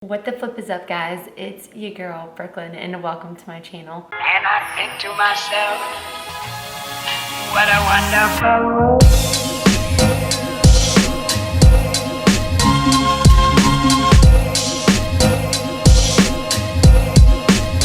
What the flip is up, guys? It's your girl Brooklyn and welcome to my channel. And I think to myself, what a wonderful world.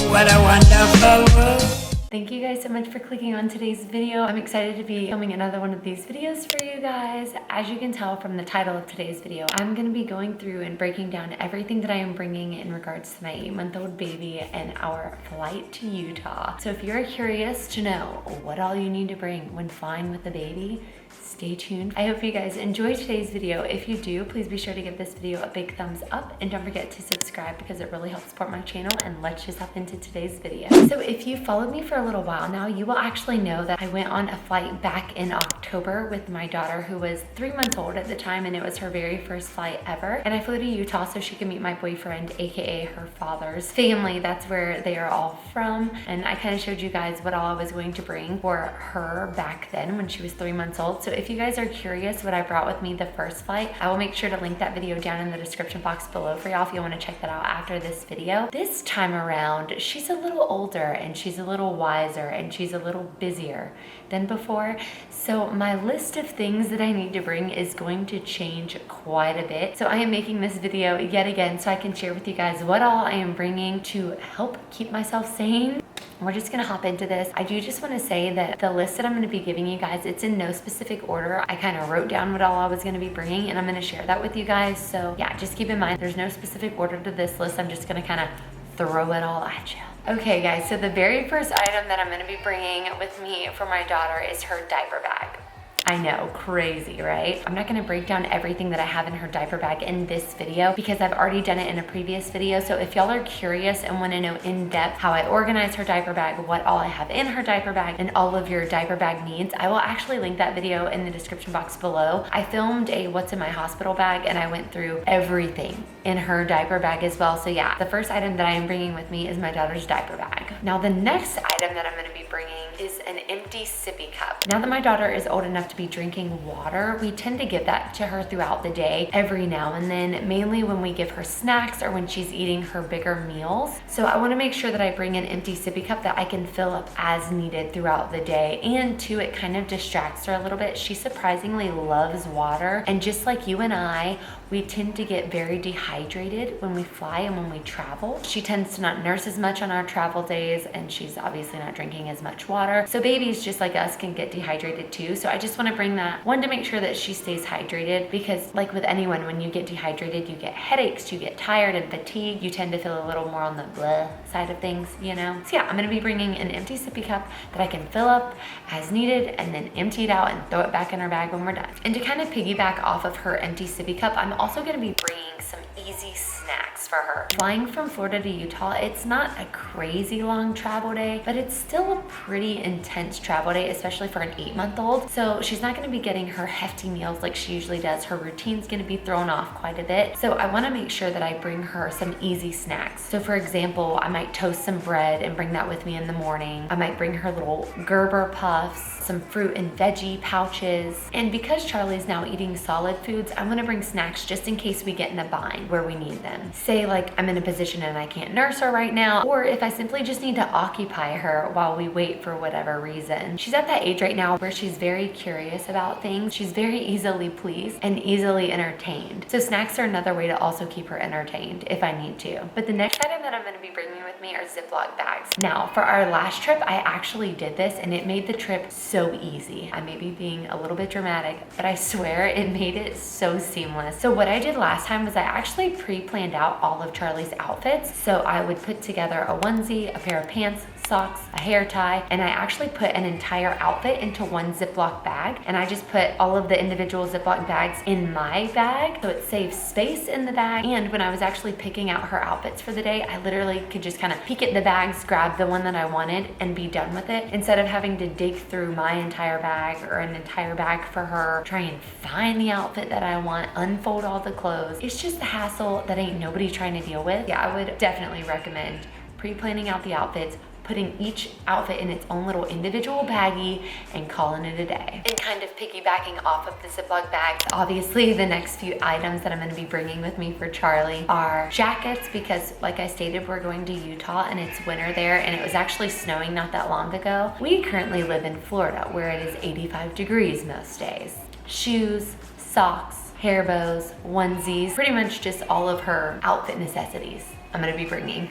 What a wonderful world. Thank you guys so much for clicking on today's video. I'm excited to be filming another one of these videos for you guys. As you can tell from the title of today's video, I'm going to be going through and breaking down everything that I am bringing in regards to my 8-month-old baby and our flight to Utah. So if you're curious to know what all you need to bring when flying with the baby, stay tuned. I hope you guys enjoy today's video. If you do, please be sure to give this video a big thumbs up and don't forget to subscribe because it really helps support my channel. And let's just hop into today's video. So if you followed me for a little while now, you will actually know that I went on a flight back in October with my daughter, who was 3 months old at the time, and it was her very first flight ever. And I flew to Utah so she could meet my boyfriend, aka her father's family. That's where they are all from. And I kind of showed you guys what all I was going to bring for her back then when she was 3 months old. So if you guys are curious what I brought with me the first flight, I will make sure to link that video down in the description box below for y'all if you want to check that out after this video. This time around, she's a little older and she's a little wiser and she's a little busier than before. So my list of things that I need to bring is going to change quite a bit. So I am making this video yet again so I can share with you guys what all I am bringing to help keep myself sane. We're just gonna hop into this. I do just wanna say that the list that I'm gonna be giving you guys, it's in no specific order. I kind of wrote down what all I was gonna be bringing and I'm gonna share that with you guys. So yeah, just keep in mind, there's no specific order to this list. I'm just gonna kind of throw it all at you. Okay guys, so the very first item that I'm gonna be bringing with me for my daughter is her diaper bag. I know, crazy, right? I'm not gonna break down everything that I have in her diaper bag in this video because I've already done it in a previous video. So if y'all are curious and wanna know in depth how I organize her diaper bag, what all I have in her diaper bag, and all of your diaper bag needs, I will actually link that video in the description box below. I filmed a what's in my hospital bag and I went through everything in her diaper bag as well. So yeah, the first item that I am bringing with me is my daughter's diaper bag. Now the next item that I'm gonna be bringing is an empty sippy cup. Now that my daughter is old enough to be drinking water, we tend to give that to her throughout the day, every now and then, mainly when we give her snacks or when she's eating her bigger meals. So I wanna make sure that I bring an empty sippy cup that I can fill up as needed throughout the day. And two, it kind of distracts her a little bit. She surprisingly loves water. And just like you and I, we tend to get very dehydrated when we fly and when we travel. She tends to not nurse as much on our travel days, and she's obviously not drinking as much water. So babies just like us can get dehydrated too. So I just wanna bring that, one, to make sure that she stays hydrated, because like with anyone, when you get dehydrated, you get headaches, you get tired and fatigued, you tend to feel a little more on the blah side of things, you know? So yeah, I'm gonna be bringing an empty sippy cup that I can fill up as needed and then empty it out and throw it back in her bag when we're done. And to kind of piggyback off of her empty sippy cup, I'm also gonna be bringing some easy snacks for her. Flying from Florida to Utah, it's not a crazy long travel day, but it's still a pretty intense travel day, especially for an 8-month-old. So she's not gonna be getting her hefty meals like she usually does. Her routine's gonna be thrown off quite a bit. So I wanna make sure that I bring her some easy snacks. So for example, I might toast some bread and bring that with me in the morning. I might bring her little Gerber puffs, some fruit and veggie pouches. And because Charlie's now eating solid foods, I'm gonna bring snacks just in case we get in a bind where we need them. Say like I'm in a position and I can't nurse her right now, or if I simply just need to occupy her while we wait for whatever reason. She's at that age right now where she's very curious about things. She's very easily pleased and easily entertained. So snacks are another way to also keep her entertained if I need to. But the next item that I'm gonna be bringing with me are Ziploc bags. Now for our last trip, I actually did this and it made the trip so easy. I may be being a little bit dramatic, but I swear it made it so seamless. So what I did last time was I actually pre-planned out all of Charlie's outfits. So I would put together a onesie, a pair of pants, socks, a hair tie, and I actually put an entire outfit into one Ziploc bag, and I just put all of the individual Ziploc bags in my bag, so it saves space in the bag. And when I was actually picking out her outfits for the day, I literally could just kind of peek at the bags, grab the one that I wanted, and be done with it, instead of having to dig through my entire bag or an entire bag for her, try and find the outfit that I want, unfold all the clothes. It's just a hassle that ain't nobody trying to deal with. Yeah, I would definitely recommend pre-planning out the outfits, putting each outfit in its own little individual baggie and calling it a day. And kind of piggybacking off of the Ziploc bag, obviously the next few items that I'm gonna be bringing with me for Charlie are jackets, because like I stated, we're going to Utah and it's winter there, and it was actually snowing not that long ago. We currently live in Florida where it is 85 degrees most days. Shoes, socks, hair bows, onesies, pretty much just all of her outfit necessities I'm gonna be bringing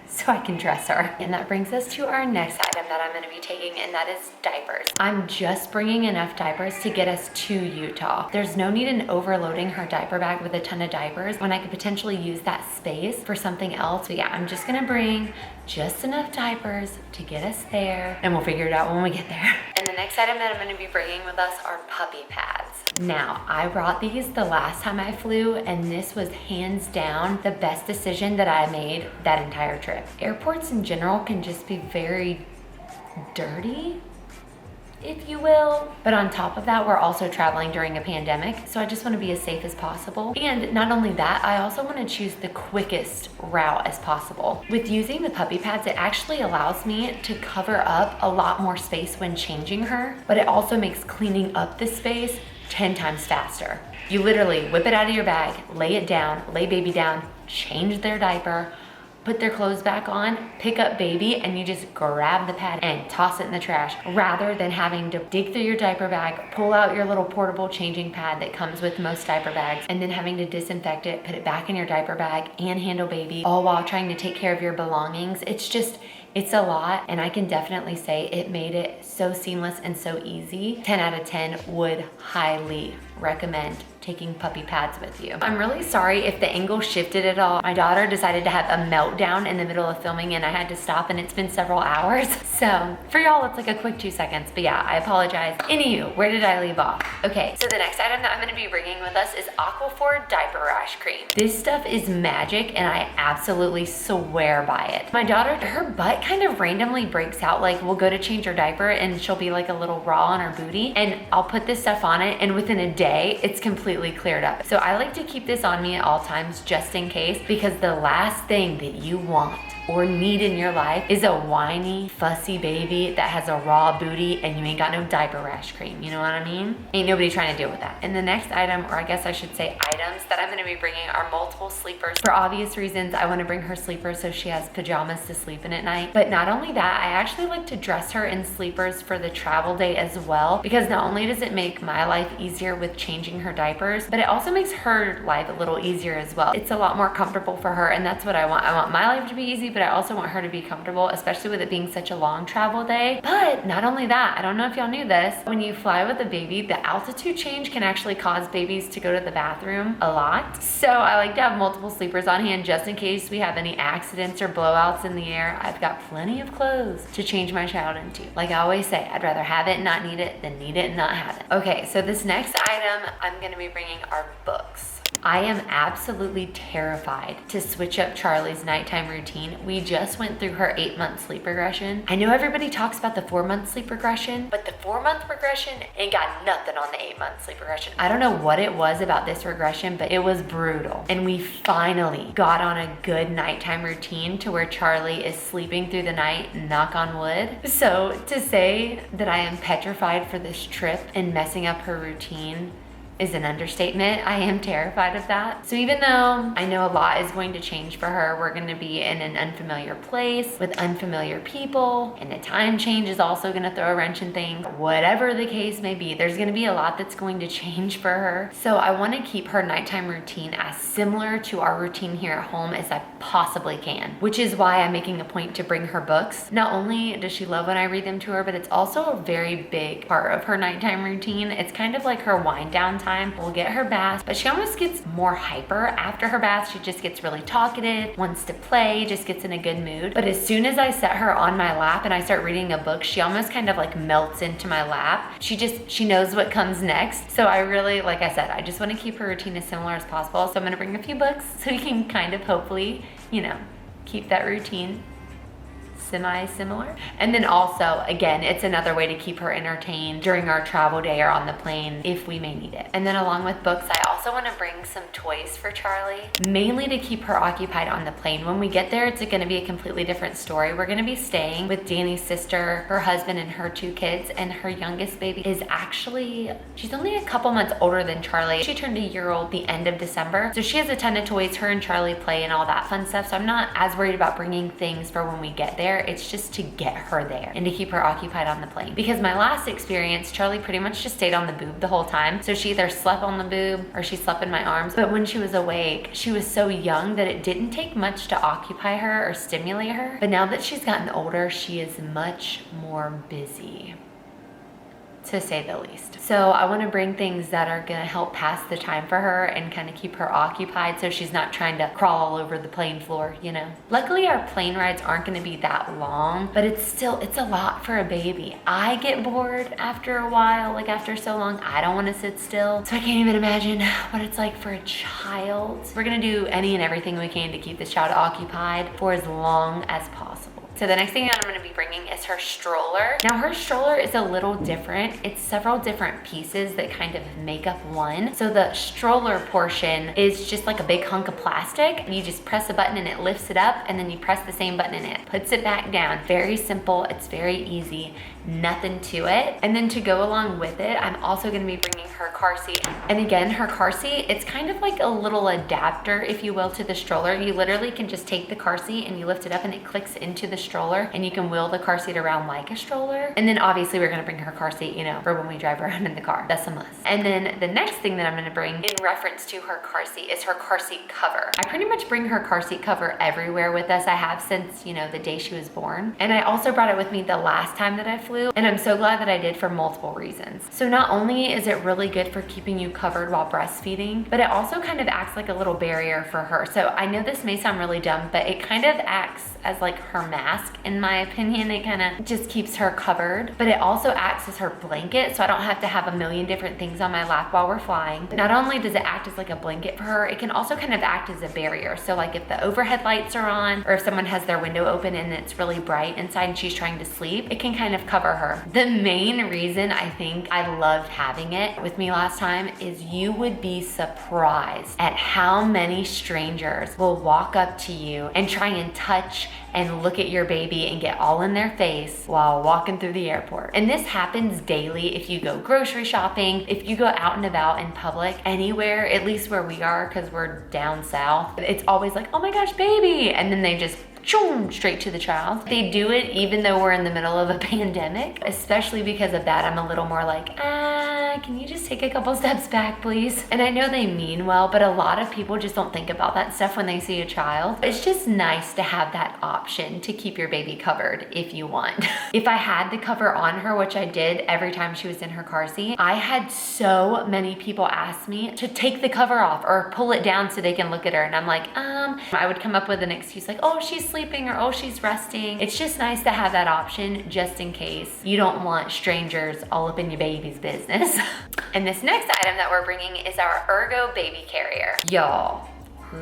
so I can dress her. And that brings us to our next item that I'm gonna be taking, and that is diapers. I'm just bringing enough diapers to get us to Utah. There's no need in overloading her diaper bag with a ton of diapers when I could potentially use that space for something else. So yeah, I'm just gonna bring just enough diapers to get us there, and we'll figure it out when we get there. And the next item that I'm gonna be bringing with us are puppy pads. Now, I brought these the last time I flew, and this was hands down the best decision that I made that entire trip. Airports in general can just be very dirty, if you will. But on top of that, we're also traveling during a pandemic, so I just want to be as safe as possible. And not only that, I also want to choose the quickest route as possible. With using the puppy pads, it actually allows me to cover up a lot more space when changing her, but it also makes cleaning up the space 10 times faster. You literally whip it out of your bag, lay it down, lay baby down, change their diaper, put their clothes back on, pick up baby, and you just grab the pad and toss it in the trash, rather than having to dig through your diaper bag, pull out your little portable changing pad that comes with most diaper bags, and then having to disinfect it, put it back in your diaper bag, and handle baby, all while trying to take care of your belongings. It's a lot, and I can definitely say it made it so seamless and so easy. 10 out of 10 would highly recommend taking puppy pads with you. I'm really sorry if the angle shifted at all. My daughter decided to have a meltdown in the middle of filming and I had to stop, and it's been several hours. So for y'all, it's like a quick 2 seconds, but yeah, I apologize. Anywho, where did I leave off? Okay, so the next item that I'm gonna be bringing with us is Aquaphor Diaper Rash Cream. This stuff is magic, and I absolutely swear by it. My daughter, her butt kind of randomly breaks out. Like, we'll go to change her diaper and she'll be like a little raw on her booty, and I'll put this stuff on it, and within a day, it's completely cleared up. So I like to keep this on me at all times just in case, because the last thing that you want or need in your life is a whiny, fussy baby that has a raw booty and you ain't got no diaper rash cream. You know what I mean? Ain't nobody trying to deal with that. And the next item, or I guess I should say items that I'm gonna be bringing, are multiple sleepers. For obvious reasons, I wanna bring her sleepers so she has pajamas to sleep in at night. But not only that, I actually like to dress her in sleepers for the travel day as well, because not only does it make my life easier with changing her diapers, but it also makes her life a little easier as well. It's a lot more comfortable for her, and that's what I want. I want my life to be easy, but I also want her to be comfortable, especially with it being such a long travel day. But not only that, I don't know if y'all knew this, when you fly with a baby, the altitude change can actually cause babies to go to the bathroom a lot. So I like to have multiple sleepers on hand just in case we have any accidents or blowouts in the air. I've got plenty of clothes to change my child into. Like I always say, I'd rather have it and not need it than need it and not have it. Okay, so this next item I'm gonna be bringing are books. I am absolutely terrified to switch up Charlie's nighttime routine. We just went through her 8-month sleep regression. I know everybody talks about the 4-month sleep regression, but the 4-month regression ain't got nothing on the 8-month sleep regression. I don't know what it was about this regression, but it was brutal. And we finally got on a good nighttime routine to where Charlie is sleeping through the night, knock on wood. So to say that I am petrified for this trip and messing up her routine is an understatement. I am terrified of that. So even though I know a lot is going to change for her, we're going to be in an unfamiliar place with unfamiliar people, and the time change is also going to throw a wrench in things. Whatever the case may be, there's going to be a lot that's going to change for her. So I want to keep her nighttime routine as similar to our routine here at home as I possibly can, which is why I'm making a point to bring her books. Not only does she love when I read them to her, but it's also a very big part of her nighttime routine. It's kind of like her wind down time. We'll get her bath, but she almost gets more hyper after her bath. She just gets really talkative, wants to play, just gets in a good mood. But as soon as I set her on my lap and I start reading a book, she almost kind of like melts into my lap. She knows what comes next. So I really, like I said, I just want to keep her routine as similar as possible. So I'm going to bring a few books so we can kind of hopefully, you know, keep that routine semi-similar. And then also, again, it's another way to keep her entertained during our travel day or on the plane if we may need it. And then along with books, I also want to bring some toys for Charlie, mainly to keep her occupied on the plane. When we get there, it's going to be a completely different story. We're going to be staying with Danny's sister, her husband, and her 2 kids, and her youngest baby is actually, she's only a couple months older than Charlie. She turned a year old the end of December, so she has a ton of toys. Her and Charlie play and all that fun stuff, so I'm not as worried about bringing things for when we get there. It's just to get her there and to keep her occupied on the plane. Because my last experience, Charlie pretty much just stayed on the boob the whole time. So she either slept on the boob or she slept in my arms. But when she was awake, she was so young that it didn't take much to occupy her or stimulate her. But now that she's gotten older, she is much more busy, to say the least. So I want to bring things that are going to help pass the time for her and kind of keep her occupied so she's not trying to crawl all over the plane floor, you know. Luckily our plane rides aren't going to be that long, but it's a lot for a baby. I get bored after a while, like after so long, I don't want to sit still. So I can't even imagine what it's like for a child. We're going to do any and everything we can to keep this child occupied for as long as possible. So the next thing that I'm going to be bringing is her stroller. Now her stroller is a little different. It's several different pieces that kind of make up one. So the stroller portion is just like a big hunk of plastic. You just press a button and it lifts it up, and then you press the same button and it puts it back down. Very simple. It's very easy. Nothing to it. And then to go along with it, I'm also going to be bringing her car seat. And again, her car seat, it's kind of like a little adapter, if you will, to the stroller. You literally can just take the car seat and you lift it up and it clicks into the stroller, and you can wheel the car seat around like a stroller. And then obviously we're going to bring her car seat, you know, for when we drive around in the car. That's a must. And then the next thing that I'm going to bring in reference to her car seat is her car seat cover. I pretty much bring her car seat cover everywhere with us. I have since, you know, the day she was born. And I also brought it with me the last time that I flew, and I'm so glad that I did for multiple reasons. So not only is it really good for keeping you covered while breastfeeding, but it also kind of acts like a little barrier for her. So I know this may sound really dumb, but it kind of acts as like her mask, in my opinion. It kind of just keeps her covered, but it also acts as her blanket, so I don't have to have a million different things on my lap while we're flying. Not only does it act as like a blanket for her, it can also kind of act as a barrier. So like if the overhead lights are on, or if someone has their window open and it's really bright inside and she's trying to sleep, it can kind of cover her. The main reason I think I loved having it with me last time is you would be surprised at how many strangers will walk up to you and try and touch and look at your baby and get all in their face while walking through the airport. And this happens daily if you go grocery shopping, if you go out and about in public, anywhere, at least where we are, because we're down south. It's always like, oh my gosh, baby. And then they just straight to the child. They do it even though we're in the middle of a pandemic. Especially because of that, I'm a little more like, can you just take a couple steps back, please? And I know they mean well, but a lot of people just don't think about that stuff when they see a child. It's just nice to have that option to keep your baby covered if you want. If I had the cover on her, which I did every time she was in her car seat, I had so many people ask me to take the cover off or pull it down so they can look at her. And I'm like, I would come up with an excuse like, oh, she's sleeping, or oh, she's resting. It's just nice to have that option just in case you don't want strangers all up in your baby's business. And this next item that we're bringing is our Ergo baby carrier. Y'all,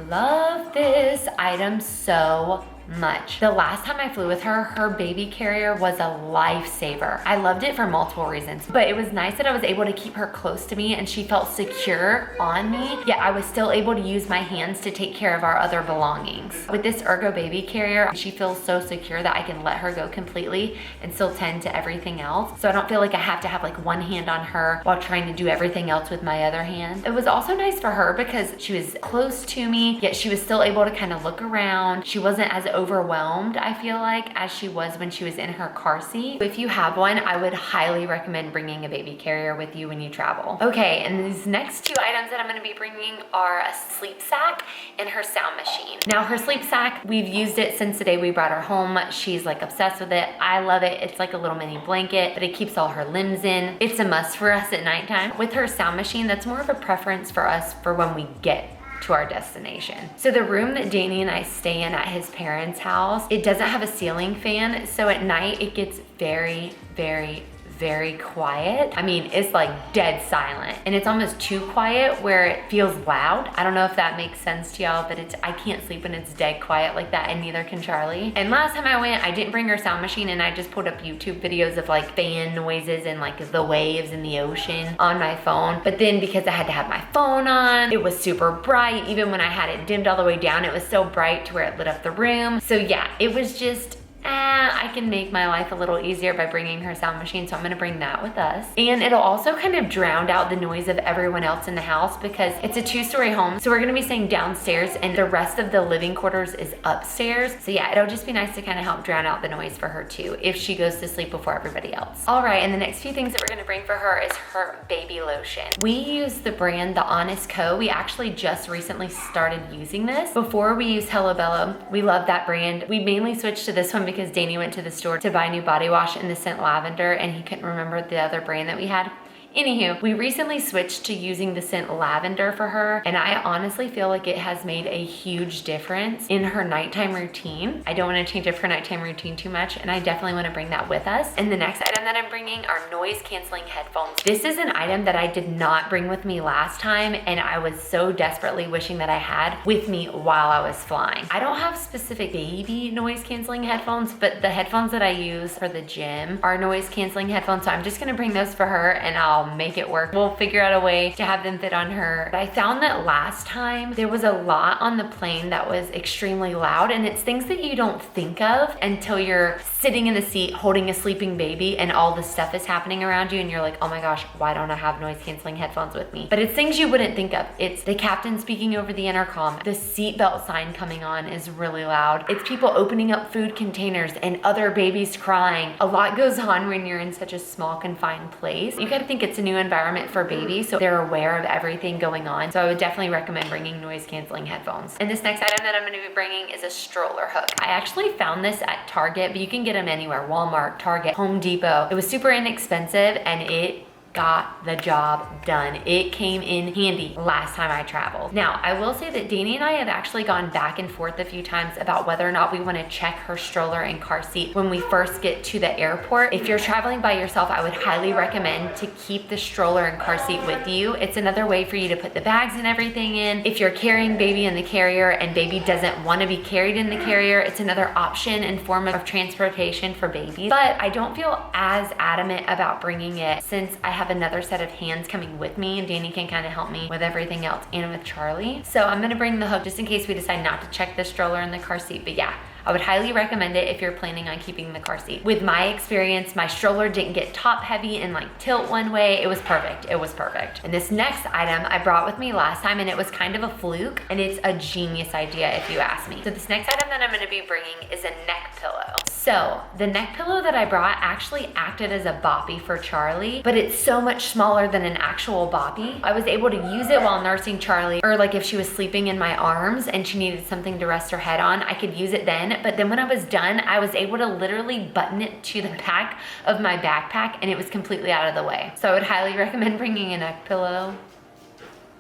love this item so much. The last time I flew with her, her baby carrier was a lifesaver. I loved it for multiple reasons, but it was nice that I was able to keep her close to me and she felt secure on me, yet I was still able to use my hands to take care of our other belongings. With this Ergo baby carrier, she feels so secure that I can let her go completely and still tend to everything else. So I don't feel like I have to have like one hand on her while trying to do everything else with my other hand. It was also nice for her because she was close to me, yet she was still able to kind of look around. She wasn't as overwhelmed, I feel like, as she was when she was in her car seat. If you have one, I would highly recommend bringing a baby carrier with you when you travel. Okay, and these next two items that I'm gonna be bringing are a sleep sack and her sound machine. Now her sleep sack, we've used it since the day we brought her home. She's like obsessed with it. I love it. It's like a little mini blanket, but it keeps all her limbs in. It's a must for us at nighttime. With her sound machine, that's more of a preference for us for when we get to our destination. So the room that Danny and I stay in at his parents' house, it doesn't have a ceiling fan. So at night it gets very, very, very quiet. I mean, it's like dead silent, and it's almost too quiet where it feels loud. I don't know if that makes sense to y'all, but I can't sleep when it's dead quiet like that, and neither can Charlie. And last time I went, I didn't bring her sound machine, and I just pulled up YouTube videos of like fan noises and like the waves in the ocean on my phone. But then because I had to have my phone on, it was super bright. Even when I had it dimmed all the way down, it was so bright to where it lit up the room. So yeah, it was just, I can make my life a little easier by bringing her sound machine, so I'm gonna bring that with us. And it'll also kind of drown out the noise of everyone else in the house because it's a 2-story home. So we're gonna be staying downstairs and the rest of the living quarters is upstairs. So yeah, it'll just be nice to kind of help drown out the noise for her too, if she goes to sleep before everybody else. All right, and the next few things that we're gonna bring for her is her baby lotion. We use the brand The Honest Co. We actually just recently started using this. Before we used Hello Bello. We love that brand. We mainly switched to this one because Danny went to the store to buy new body wash in the scent lavender and he couldn't remember the other brand that we had. Anywho, we recently switched to using the scent lavender for her, and I honestly feel like it has made a huge difference in her nighttime routine. I don't want to change up her nighttime routine too much, and I definitely want to bring that with us. And the next item that I'm bringing are noise canceling headphones. This is an item that I did not bring with me last time, and I was so desperately wishing that I had with me while I was flying. I don't have specific baby noise canceling headphones, but the headphones that I use for the gym are noise canceling headphones, so I'm just gonna bring those for her and I'll make it work. We'll figure out a way to have them fit on her. But I found that last time there was a lot on the plane that was extremely loud, and it's things that you don't think of until you're sitting in the seat holding a sleeping baby and all this stuff is happening around you and you're like, oh my gosh, why don't I have noise canceling headphones with me? But it's things you wouldn't think of. It's the captain speaking over the intercom. The seatbelt sign coming on is really loud. It's people opening up food containers and other babies crying. A lot goes on when you're in such a small confined place. You gotta think it's a new environment for babies, so they're aware of everything going on. So I would definitely recommend bringing noise canceling headphones. And this next item that I'm gonna be bringing is a stroller hook. I actually found this at Target, but you can get them anywhere. Walmart, Target, Home Depot. It was super inexpensive and it got the job done. It came in handy last time I traveled. Now, I will say that Danny and I have actually gone back and forth a few times about whether or not we want to check her stroller and car seat when we first get to the airport. If you're traveling by yourself, I would highly recommend to keep the stroller and car seat with you. It's another way for you to put the bags and everything in. If you're carrying baby in the carrier and baby doesn't want to be carried in the carrier, it's another option and form of transportation for babies. But I don't feel as adamant about bringing it since I have another set of hands coming with me and Danny can kind of help me with everything else and with Charlie. So I'm gonna bring the hook just in case we decide not to check the stroller and the car seat. But yeah, I would highly recommend it if you're planning on keeping the car seat. With my experience, my stroller didn't get top heavy and like tilt one way. It was perfect. It was perfect. And this next item I brought with me last time and it was kind of a fluke and it's a genius idea if you ask me. So this next item that I'm gonna be bringing is a neck pillow. So the neck pillow that I brought actually acted as a boppy for Charlie, but it's so much smaller than an actual boppy. I was able to use it while nursing Charlie, or like if she was sleeping in my arms and she needed something to rest her head on, I could use it then. But then when I was done, I was able to literally button it to the back of my backpack and it was completely out of the way. So I would highly recommend bringing a neck pillow.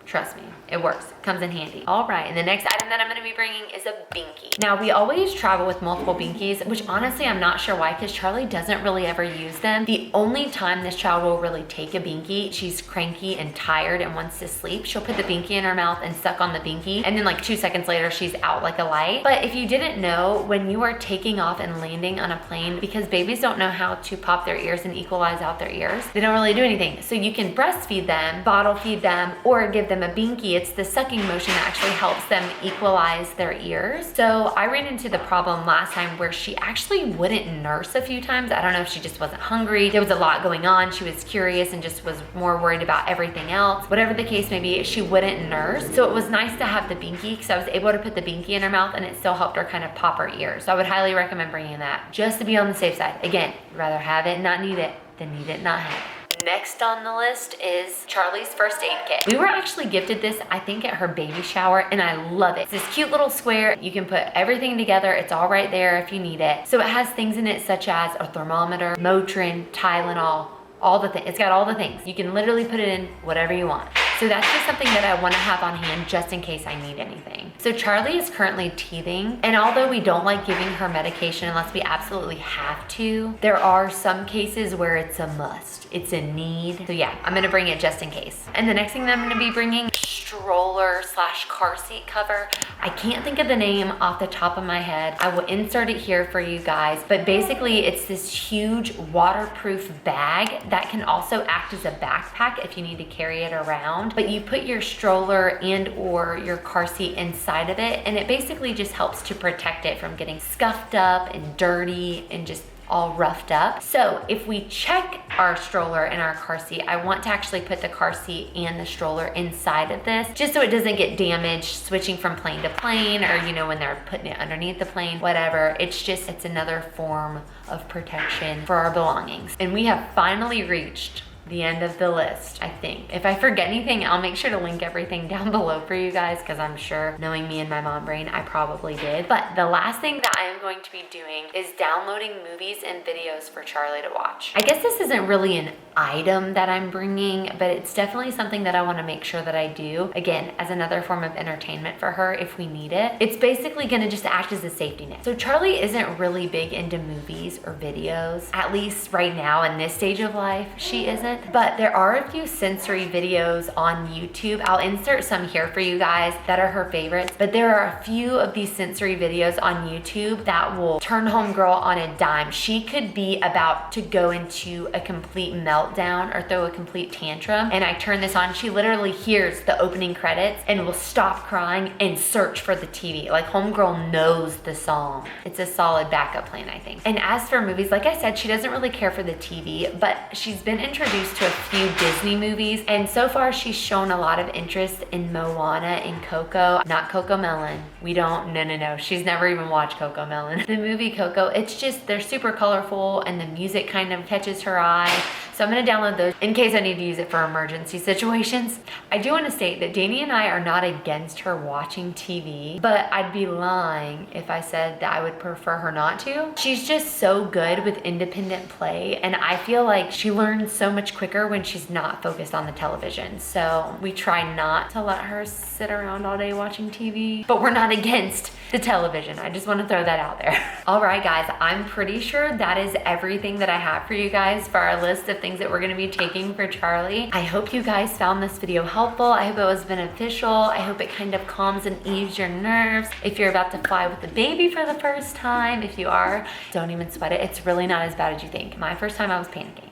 Trust me, it works. Comes in handy. All right, and the next item that I'm gonna be bringing is a Binky. Now, we always travel with multiple Binkies, which honestly, I'm not sure why, because Charlie doesn't really ever use them. The only time this child will really take a Binky, she's cranky and tired and wants to sleep, she'll put the Binky in her mouth and suck on the Binky, and then like 2 seconds later, she's out like a light. But if you didn't know, when you are taking off and landing on a plane, because babies don't know how to pop their ears and equalize out their ears, they don't really do anything. So you can breastfeed them, bottle feed them, or give them a Binky. It's the sucking motion that actually helps them equalize their ears. So I ran into the problem last time where she actually wouldn't nurse a few times. I don't know if she just wasn't hungry. There was a lot going on. She was curious and just was more worried about everything else. Whatever the case may be, she wouldn't nurse. So it was nice to have the Binky because I was able to put the Binky in her mouth and it still helped her kind of pop her ears. So I would highly recommend bringing that just to be on the safe side. Again, rather have it and not need it than need it and not have it. Next on the list is Charlie's first aid kit. We were actually gifted this, I think, at her baby shower, and I love it. It's this cute little square. You can put everything together. It's all right there if you need it. So it has things in it such as a thermometer, Motrin, Tylenol, all the things. It's got all the things. You can literally put it in whatever you want. So that's just something that I want to have on hand just in case I need anything. So Charlie is currently teething, and although we don't like giving her medication unless we absolutely have to, there are some cases where it's a must. It's a need. So yeah, I'm gonna bring it just in case. And the next thing that I'm gonna be bringing, stroller slash car seat cover. I can't think of the name off the top of my head. I will insert it here for you guys, but basically it's this huge waterproof bag that can also act as a backpack if you need to carry it around. But you put your stroller and or your car seat inside of it, and it basically just helps to protect it from getting scuffed up and dirty and just all roughed up. So if we check our stroller and our car seat, I want to actually put the car seat and the stroller inside of this just so it doesn't get damaged switching from plane to plane, or you know, when they're putting it underneath the plane, whatever. It's another form of protection for our belongings. And we have finally reached the end of the list, I think. If I forget anything, I'll make sure to link everything down below for you guys, because I'm sure, knowing me and my mom brain, I probably did. But the last thing that I am going to be doing is downloading movies and videos for Charlie to watch. I guess this isn't really an item that I'm bringing, but it's definitely something that I want to make sure that I do, again, as another form of entertainment for her if we need it. It's basically going to just act as a safety net. So Charlie isn't really big into movies or videos, at least right now in this stage of life, she isn't. But there are a few sensory videos on YouTube. I'll insert some here for you guys that are her favorites, but there are a few of these sensory videos on YouTube that will turn homegirl on a dime. She could be about to go into a complete meltdown or throw a complete tantrum, and I turn this on, she literally hears the opening credits and will stop crying and search for the TV. Like, homegirl knows the song. It's a solid backup plan, I think. And as for movies, like I said, she doesn't really care for the TV, but she's been introduced to a few Disney movies, and so far she's shown a lot of interest in Moana and Coco. Not Coco Melon. No. She's never even watched Coco Melon. The movie Coco, it's just, they're super colorful and the music kind of catches her eye. So I'm gonna download those in case I need to use it for emergency situations. I do want to state that Danny and I are not against her watching TV, but I'd be lying if I said that I would prefer her not to. She's just so good with independent play, and I feel like she learns so much quicker when she's not focused on the television. So we try not to let her sit around all day watching TV, but we're not against the television. I just want to throw that out there. All right, guys, I'm pretty sure that is everything that I have for you guys for our list of things that we're going to be taking for Charlie. I hope you guys found this video helpful. I hope it was beneficial. I hope it kind of calms and eases your nerves. If you're about to fly with the baby for the first time, if you are, don't even sweat it. It's really not as bad as you think. My first time, I was panicking.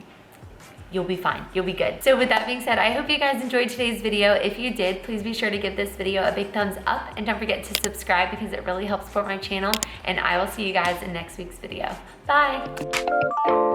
You'll be fine. You'll be good. So with that being said, I hope you guys enjoyed today's video. If you did, please be sure to give this video a big thumbs up, and don't forget to subscribe because it really helps support my channel, and I will see you guys in next week's video. Bye.